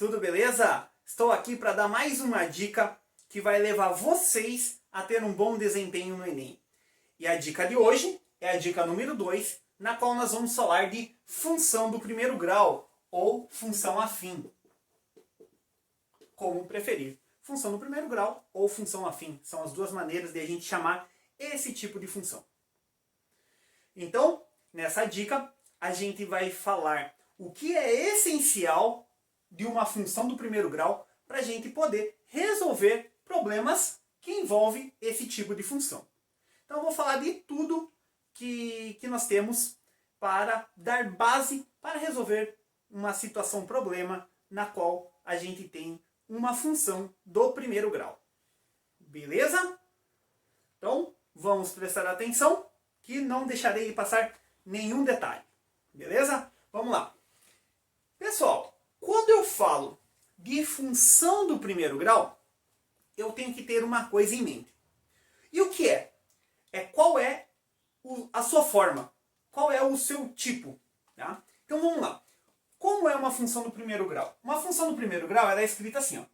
tudo beleza? Estou aqui para dar mais uma dica que vai levar vocês a ter um bom desempenho no Enem. E a dica de hoje é a dica número 2, na qual nós vamos falar de função do primeiro grau ou função afim. Como preferir. Função do primeiro grau ou função afim. São as duas maneiras de a gente chamar esse tipo de função. Então, nessa dica, a gente vai falar o que é essencial de uma função do primeiro grau para a gente poder resolver problemas que envolvem esse tipo de função. Então eu vou falar de tudo que nós temos para dar base para resolver uma situação, problema, na qual a gente tem uma função do primeiro grau. Beleza? Então vamos prestar atenção que não deixarei de passar nenhum detalhe. Beleza? Vamos lá. Pessoal, quando eu falo de função do primeiro grau, eu tenho que ter uma coisa em mente. E o que é? Qual é a sua forma? Qual é o seu tipo? Tá? Então vamos lá. Como é uma função do primeiro grau? Uma função do primeiro grau ela é escrita assim, ó,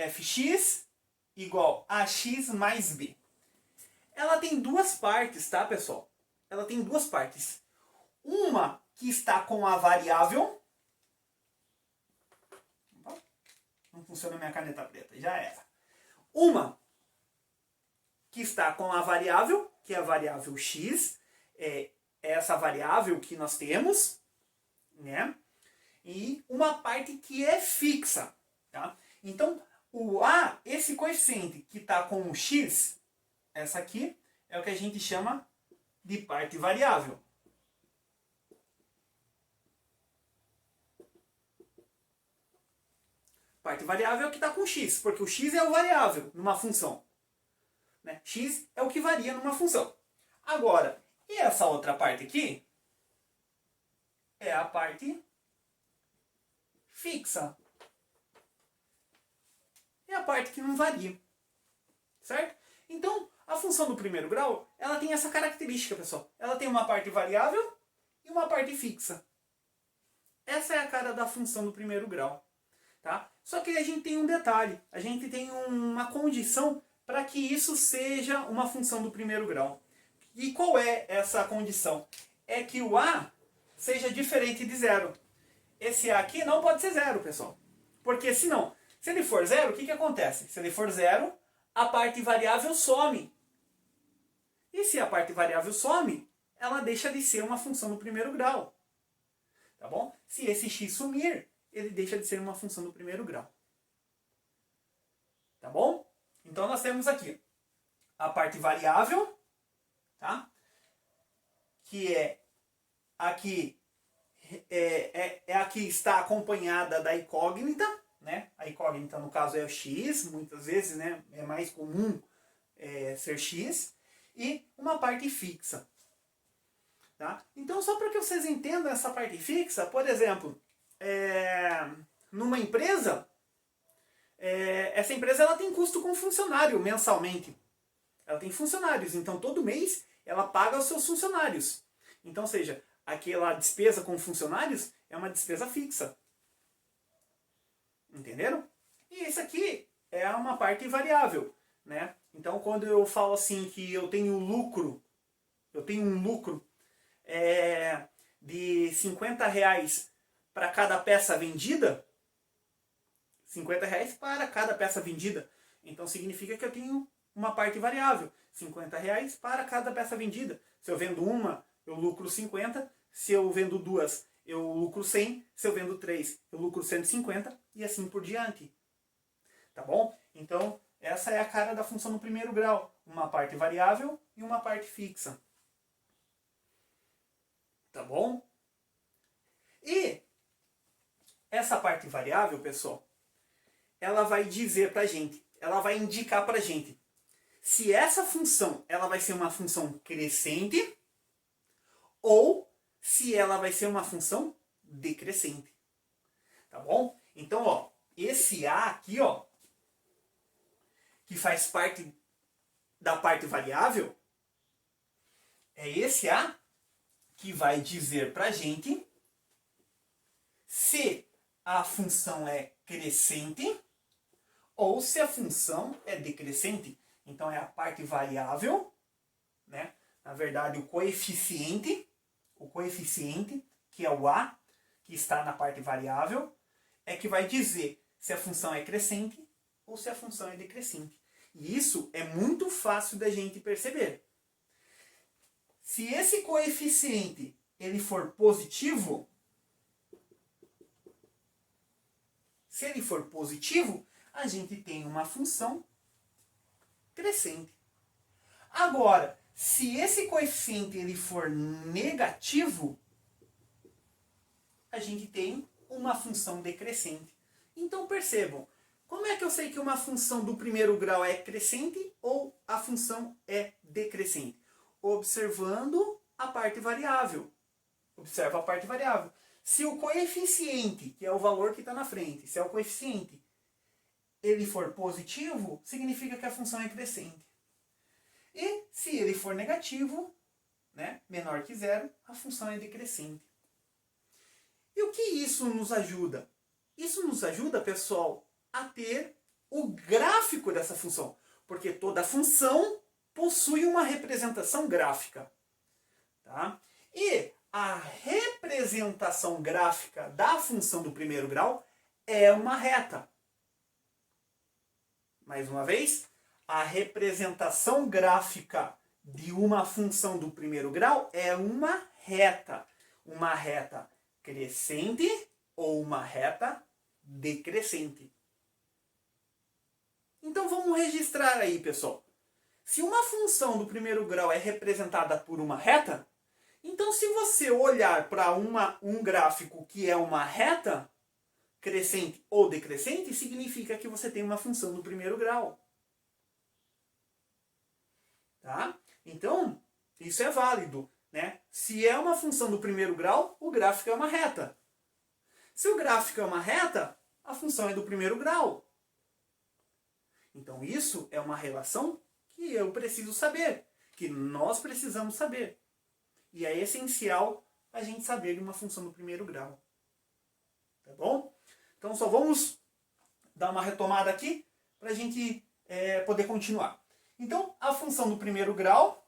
fx igual a x mais b. Ela tem duas partes, tá, pessoal? Ela tem duas partes. Uma que está com a variável. Não funciona minha caneta preta, já era. Uma que está com a variável, que é a variável x, é essa variável que nós temos, né? E uma parte que é fixa, tá? Então, esse coeficiente que está com o x, essa aqui, é o que a gente chama de parte variável. Parte variável é o que está com x, porque o x é o variável numa função. Né? X é o que varia numa função. Agora, e essa outra parte aqui? É a parte fixa. É a parte que não varia. Certo? Então, a função do primeiro grau, ela tem essa característica, pessoal. Ela tem uma parte variável e uma parte fixa. Essa é a cara da função do primeiro grau. Tá? Só que a gente tem um detalhe. A gente tem uma condição para que isso seja uma função do primeiro grau. E qual é essa condição? É que o a seja diferente de zero. Esse a aqui não pode ser zero, pessoal. Porque senão, se ele for zero, o que acontece? Se ele for zero, a parte variável some. E se a parte variável some, ela deixa de ser uma função do primeiro grau. Tá bom? Se esse x sumir, ele deixa de ser uma função do primeiro grau. Tá bom? Então nós temos aqui a parte variável, tá? Que é aqui a que está acompanhada da incógnita, né? A incógnita no caso é o x, muitas vezes, né? É mais comum ser x, e uma parte fixa. Tá? Então só para que vocês entendam essa parte fixa, por exemplo, numa empresa, essa empresa ela tem custo com funcionário mensalmente. Ela tem funcionários, então todo mês ela paga os seus funcionários. Então, ou seja, aquela despesa com funcionários é uma despesa fixa. Entenderam? E isso aqui é uma parte variável, né? Então, quando eu falo assim que eu tenho um lucro de 50 reais para cada peça vendida, 50 reais para cada peça vendida. Então significa que eu tenho uma parte variável. 50 reais para cada peça vendida. Se eu vendo uma, eu lucro 50. Se eu vendo duas, eu lucro 100. Se eu vendo três, eu lucro 150. E assim por diante. Tá bom? Então, essa é a cara da função no primeiro grau. Uma parte variável e uma parte fixa. Tá bom? E essa parte variável, pessoal, ela vai dizer pra gente, ela vai indicar pra gente se essa função ela vai ser uma função crescente ou se ela vai ser uma função decrescente. Tá bom? Então, ó, esse a aqui, ó, que faz parte da parte variável, é esse a que vai dizer pra gente se a função é crescente ou se a função é decrescente. Então é a parte variável, né? Na verdade o coeficiente, que é o a, que está na parte variável, é que vai dizer se a função é crescente ou se a função é decrescente. E isso é muito fácil da gente perceber. Se esse coeficiente ele for positivo, a gente tem uma função crescente. Agora, se esse coeficiente ele for negativo, a gente tem uma função decrescente. Então percebam, como é que eu sei que uma função do primeiro grau é crescente ou a função é decrescente? Observando a parte variável. Observa a parte variável. Se o coeficiente, que é o valor que está na frente, se é o coeficiente, ele for positivo, significa que a função é crescente. E se ele for negativo, né, menor que zero, a função é decrescente. E o que isso nos ajuda? Isso nos ajuda, pessoal, a ter o gráfico dessa função. Porque toda função possui uma representação gráfica. Tá? E a representação gráfica da função do primeiro grau é uma reta. Mais uma vez, a representação gráfica de uma função do primeiro grau é uma reta. Uma reta crescente ou uma reta decrescente. Então vamos registrar aí, pessoal. Se uma função do primeiro grau é representada por uma reta, então se você olhar para um gráfico que é uma reta, crescente ou decrescente, significa que você tem uma função do primeiro grau. Tá? Então, isso é válido. Né? Se é uma função do primeiro grau, o gráfico é uma reta. Se o gráfico é uma reta, a função é do primeiro grau. Então isso é uma relação que eu preciso saber, que nós precisamos saber. E é essencial a gente saber de uma função do primeiro grau. Tá bom? Então só vamos dar uma retomada aqui para a gente poder continuar. Então a função do primeiro grau,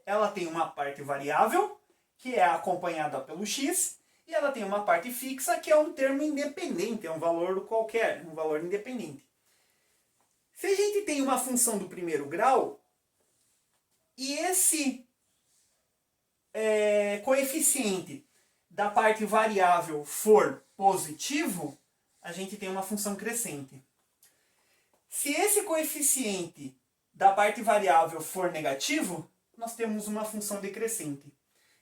ela tem uma parte variável, que é acompanhada pelo x, e ela tem uma parte fixa, que é um termo independente, é um valor qualquer, um valor independente. Se a gente tem uma função do primeiro grau, e esse coeficiente da parte variável for positivo, a gente tem uma função crescente. Se esse coeficiente da parte variável for negativo, nós temos uma função decrescente.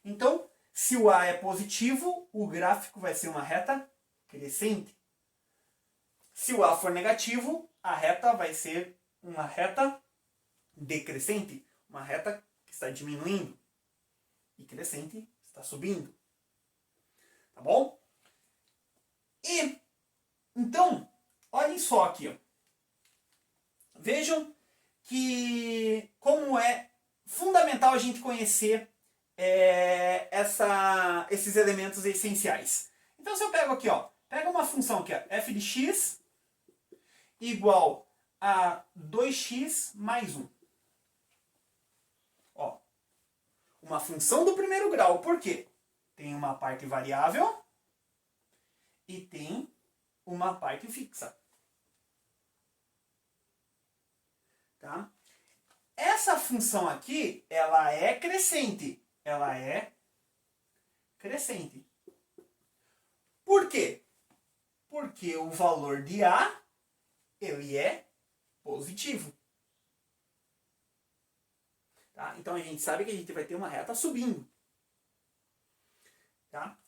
Então, se o A é positivo, o gráfico vai ser uma reta crescente. Se o A for negativo, a reta vai ser uma reta decrescente, uma reta que está diminuindo, e crescente está subindo. Tá bom? E, então, olhem só aqui. Ó. Vejam que como é fundamental a gente conhecer esses elementos essenciais. Então se eu pego aqui, ó, pega uma função aqui, ó, f de x igual a 2x mais 1. Ó, uma função do primeiro grau, por quê? Tem uma parte variável e tem uma parte fixa. Tá? Essa função aqui, ela é crescente. Ela é crescente. Por quê? Porque o valor de A, ele é positivo. Tá? Então a gente sabe que a gente vai ter uma reta subindo. Tá?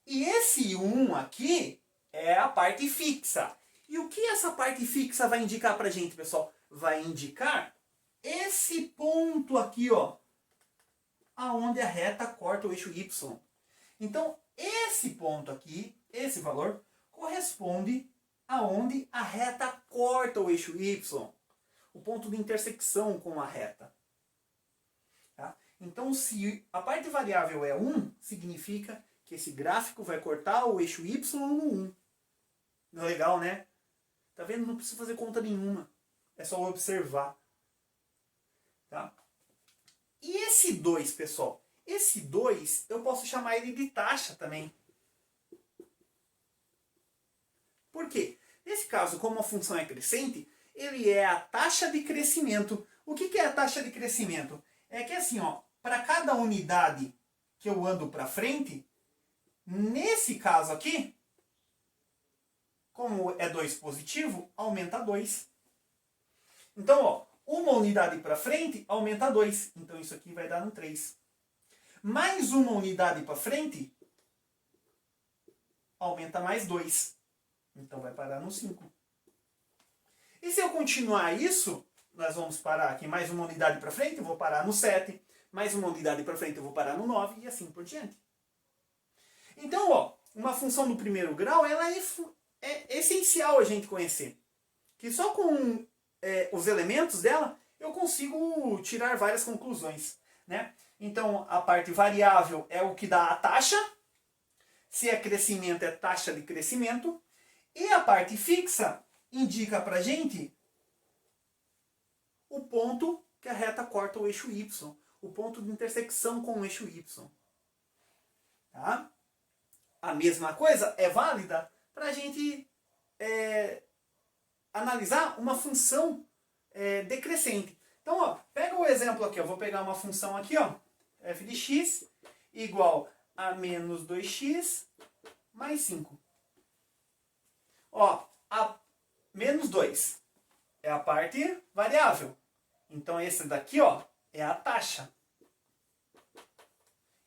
E esse 1 aqui é a parte fixa. E o que essa parte fixa vai indicar pra gente, pessoal? Vai indicar esse ponto aqui, ó, aonde a reta corta o eixo Y. Então, esse ponto aqui, esse valor, corresponde aonde a reta corta o eixo Y. O ponto de intersecção com a reta. Tá? Então, se a parte variável é 1, significa que esse gráfico vai cortar o eixo Y no 1. Legal, né? Tá vendo? Não precisa fazer conta nenhuma. É só observar. Tá? E esse 2, pessoal? Esse 2, eu posso chamar ele de taxa também. Por quê? Nesse caso, como a função é crescente, ele é a taxa de crescimento. O que é a taxa de crescimento? É que assim, ó, para cada unidade que eu ando para frente, nesse caso aqui, como é 2 positivo, aumenta 2. Então, ó, uma unidade para frente aumenta 2. Então isso aqui vai dar um 3. Mais uma unidade para frente aumenta mais 2. Então vai parar no 5. E se eu continuar isso, nós vamos parar aqui mais uma unidade para frente, eu vou parar no 7. Mais uma unidade para frente, eu vou parar no 9 e assim por diante. Então, ó, uma função do primeiro grau, ela é essencial a gente conhecer. Que só com os elementos dela, eu consigo tirar várias conclusões. Né? Então, a parte variável é o que dá a taxa. Se é crescimento, é taxa de crescimento. E a parte fixa indica para a gente o ponto que a reta corta o eixo Y. O ponto de intersecção com o eixo Y. Tá? A mesma coisa é válida para a gente analisar uma função decrescente. Então, ó, pega o exemplo aqui. Eu vou pegar uma função aqui, ó, f de x igual a menos 2x mais 5. Ó, a menos 2 é a parte variável. Então, esse daqui, ó, é a taxa.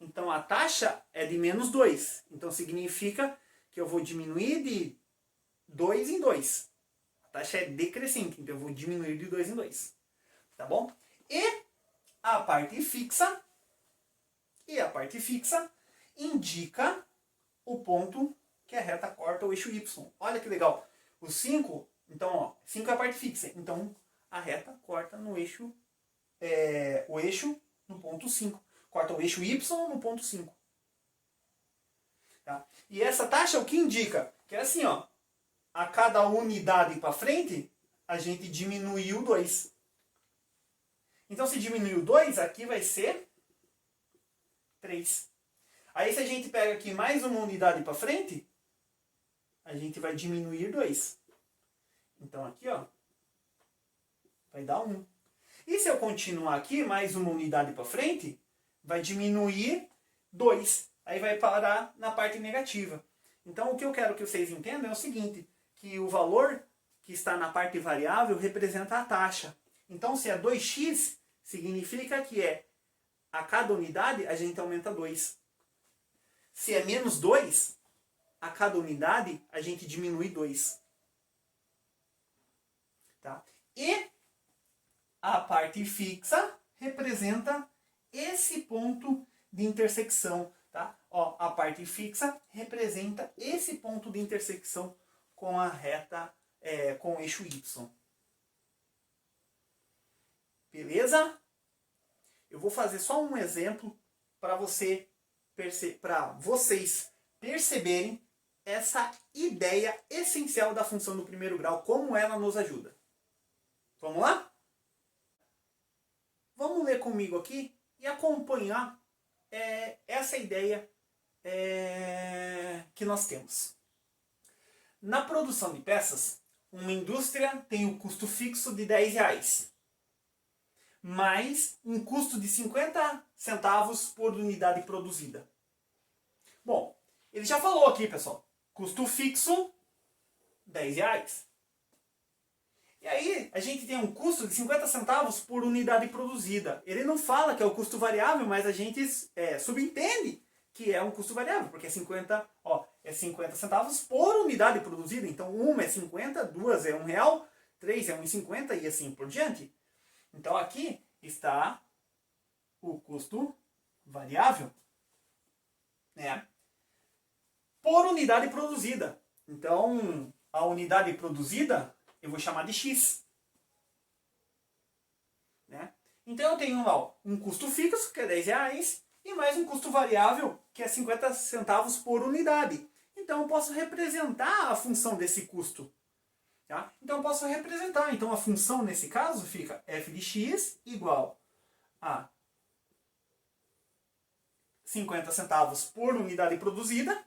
Então, a taxa é de menos 2. Então, significa que eu vou diminuir de 2 em 2. A taxa é decrescente, então eu vou diminuir de 2 em 2. Tá bom? E a parte fixa indica o ponto que a reta corta o eixo Y. Olha que legal. O 5, então, ó, 5 é a parte fixa. Então, a reta corta no eixo, o eixo no ponto 5. Corta o eixo Y no ponto 5. Tá? E essa taxa, o que indica? Que é assim, ó, a cada unidade para frente, a gente diminuiu 2. Então, se diminuiu 2, aqui vai ser 3. Aí, se a gente pega aqui mais uma unidade para frente, a gente vai diminuir 2. Então, aqui, ó, vai dar 1. E se eu continuar aqui, mais uma unidade para frente, vai diminuir 2. Aí vai parar na parte negativa. Então, o que eu quero que vocês entendam é o seguinte, que o valor que está na parte variável representa a taxa. Então, se é 2x, significa que a cada unidade a gente aumenta 2. Se é menos 2, a cada unidade a gente diminui 2. Tá? E a parte fixa representa esse ponto de intersecção. Tá? Ó, a parte fixa representa esse ponto de intersecção com a reta, com o eixo Y. Beleza? Eu vou fazer só um exemplo para vocês perceberem essa ideia essencial da função do primeiro grau, como ela nos ajuda. Vamos lá? Vamos ler comigo aqui e acompanhar essa ideia que nós temos. Na produção de peças, uma indústria tem o custo fixo de R$10, mais um custo de 50 centavos por unidade produzida. Bom, ele já falou aqui, pessoal. Custo fixo, R$10. E aí, a gente tem um custo de 50 centavos por unidade produzida. Ele não fala que é o custo variável, mas a gente subentende que é um custo variável, porque é 50 centavos por unidade produzida. Então, uma é 50, duas é R$1, 3 é R$1,50 e assim por diante. Então, aqui está o custo variável, né? Por unidade produzida. Então, a unidade produzida eu vou chamar de X. Né? Então, eu tenho lá um custo fixo, que é R$10, e mais um custo variável, que é 50 centavos por unidade. Então, eu posso representar a função desse custo. Tá? Então eu posso representar. Então a função nesse caso fica f de x igual a 50 centavos por unidade produzida,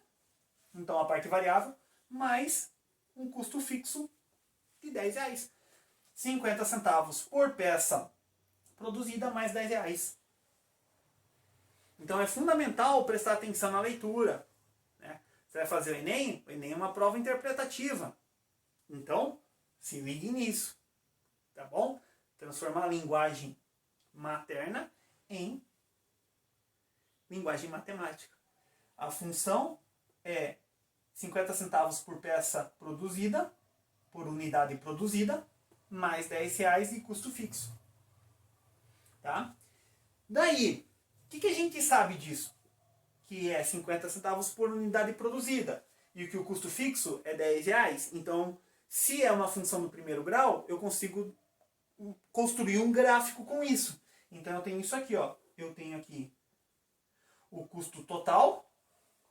então a parte variável, mais um custo fixo de R$10. 50 centavos por peça produzida mais R$10. Então é fundamental prestar atenção na leitura. Né? Você vai fazer o Enem é uma prova interpretativa. Então, se ligue nisso. Tá bom? Transformar a linguagem materna em linguagem matemática. A função é 50 centavos por peça produzida, por unidade produzida, mais R$10 de custo fixo. Tá? Daí, o que a gente sabe disso? Que é 50 centavos por unidade produzida e que o custo fixo é R$10. Então, se é uma função do primeiro grau, eu consigo construir um gráfico com isso. Então, eu tenho isso aqui, ó. Eu tenho aqui o custo total,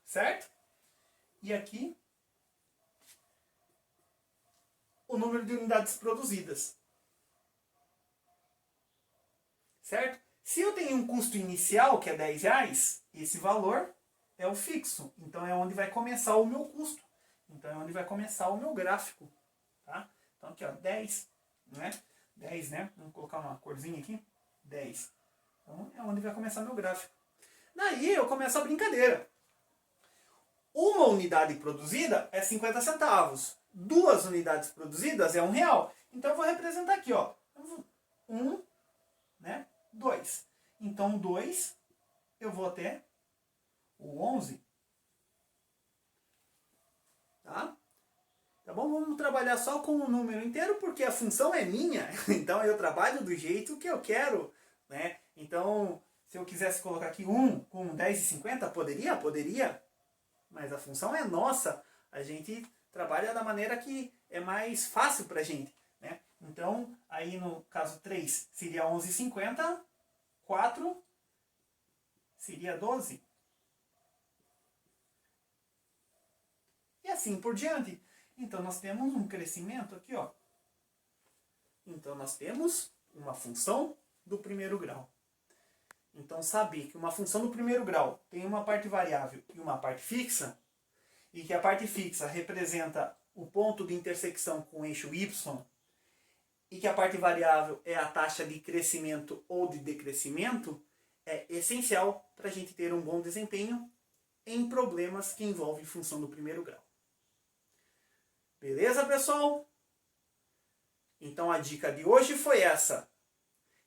certo? E aqui o número de unidades produzidas. Certo? Se eu tenho um custo inicial, que é R$10, esse valor é o fixo. Então é onde vai começar o meu custo. Então é onde vai começar o meu gráfico. Tá? Então aqui, ó, 10. Né? 10, né? Vamos colocar uma corzinha aqui. 10. Então é onde vai começar meu gráfico. Daí eu começo a brincadeira. Uma unidade produzida é 50 centavos. 2 unidades produzidas é R$1. Então eu vou representar aqui, ó. 1, né? 2. Então 2 eu vou até o 11. Tá? Tá bom? Vamos trabalhar só com o número inteiro porque a função é minha. Então eu trabalho do jeito que eu quero, né? Então, se eu quisesse colocar aqui 1 com 10,50, poderia? Poderia. Mas a função é nossa. A gente trabalha da maneira que é mais fácil pra gente, né? Então, aí no caso 3 seria 11,50. 4 seria 12. E assim por diante. Então nós temos um crescimento aqui, ó. Então nós temos uma função do primeiro grau. Então saber que uma função do primeiro grau tem uma parte variável e uma parte fixa, e que a parte fixa representa o ponto de intersecção com o eixo y, e que a parte variável é a taxa de crescimento ou de decrescimento, é essencial para a gente ter um bom desempenho em problemas que envolvem função do primeiro grau. Beleza, pessoal? Então a dica de hoje foi essa.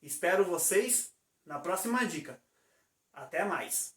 Espero vocês na próxima dica. Até mais!